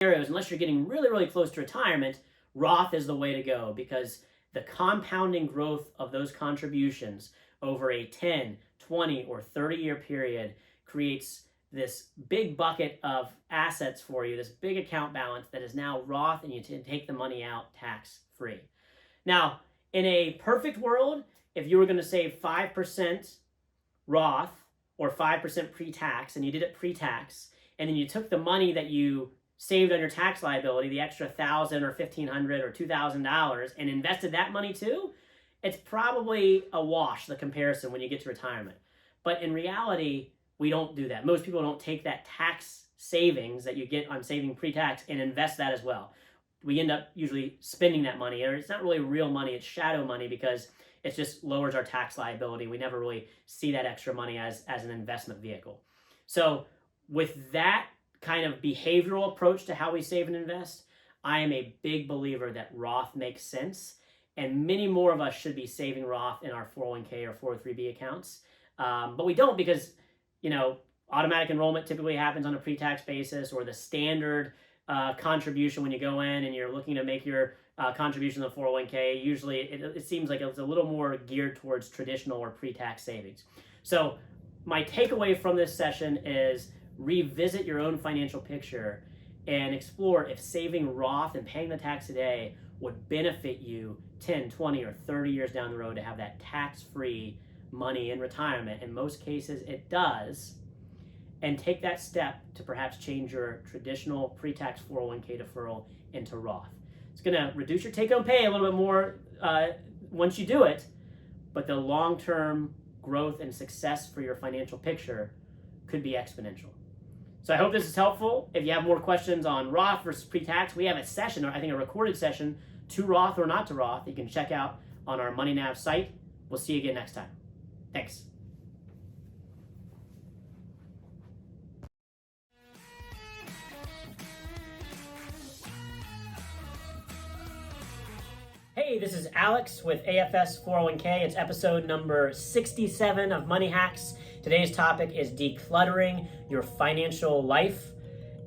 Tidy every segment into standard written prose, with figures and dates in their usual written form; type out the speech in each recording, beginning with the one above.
scenarios, unless you're getting really, really close to retirement, Roth is the way to go, because the compounding growth of those contributions over a 10, 20, or 30-year period creates this big bucket of assets for you, this big account balance that is now Roth, and you can take the money out tax-free. Now, in a perfect world, if you were going to save 5% Roth or 5% pre-tax, and you did it pre-tax, and then you took the money that you saved on your tax liability, the extra $1,000 or $1,500 or $2,000, and invested that money too, it's probably a wash, the comparison, when you get to retirement. But in reality, we don't do that. Most people don't take that tax savings that you get on saving pre-tax and invest that as well. We end up usually spending that money, or it's not really real money, it's shadow money, because it just lowers our tax liability. We never really see that extra money as an investment vehicle. So with that kind of behavioral approach to how we save and invest, I am a big believer that Roth makes sense, and many more of us should be saving Roth in our 401k or 403b accounts. But we don't, because automatic enrollment typically happens on a pre-tax basis, or the standard contribution when you go in and you're looking to make your contribution to the 401k. Usually it seems like it's a little more geared towards traditional or pre-tax savings. So my takeaway from this session is revisit your own financial picture and explore if saving Roth and paying the tax today would benefit you 10, 20, or 30 years down the road to have that tax-free money in retirement. In most cases, it does. And take that step to perhaps change your traditional pre-tax 401k deferral into Roth. It's going to reduce your take-home pay a little bit more once you do it, but the long-term growth and success for your financial picture could be exponential. So I hope this is helpful. If you have more questions on Roth versus pre-tax, we have a session, or I think a recorded session, to Roth or not to Roth, you can check out on our MoneyNav site. We'll see you again next time. Thanks. Hey, this is Alex with AFS 401k. It's episode number 67 of Money Hacks. Today's topic is decluttering your financial life.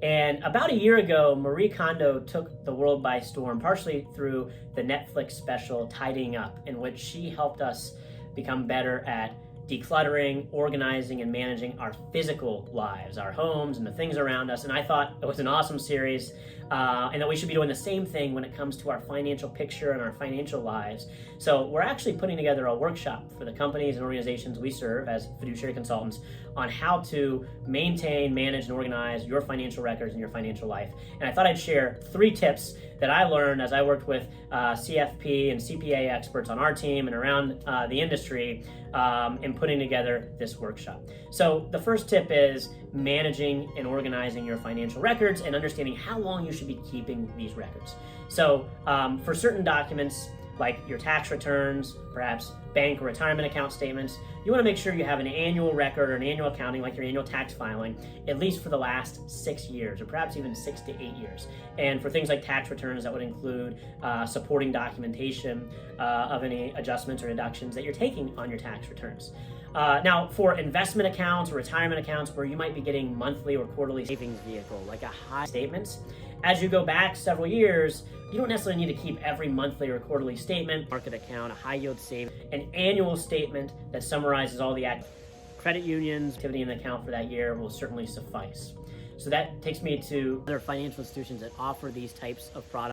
And about a year ago, Marie Kondo took the world by storm, partially through the Netflix special Tidying Up, in which she helped us become better at decluttering, organizing, and managing our physical lives, our homes, and the things around us. And I thought it was an awesome series, and that we should be doing the same thing when it comes to our financial picture and our financial lives. So we're actually putting together a workshop for the companies and organizations we serve as fiduciary consultants on how to maintain, manage, and organize your financial records and your financial life. And I thought I'd share 3 tips that I learned as I worked with CFP and CPA experts on our team and around the industry in putting together this workshop. So the first tip is managing and organizing your financial records and understanding how long you should be keeping these records. So for certain documents, like your tax returns, perhaps bank or retirement account statements, you want to make sure you have an annual record or an annual accounting, like your annual tax filing, at least for the last 6 years, or perhaps even 6 to 8 years. And for things like tax returns, that would include supporting documentation of any adjustments or deductions that you're taking on your tax returns. Now, for investment accounts or retirement accounts where you might be getting monthly or quarterly savings vehicle, like a high statements, as you go back several years, you don't necessarily need to keep every monthly or quarterly statement. Market account, a high yield savings, an annual statement that summarizes all the credit unions, activity in the account for that year will certainly suffice. So that takes me to other financial institutions that offer these types of products.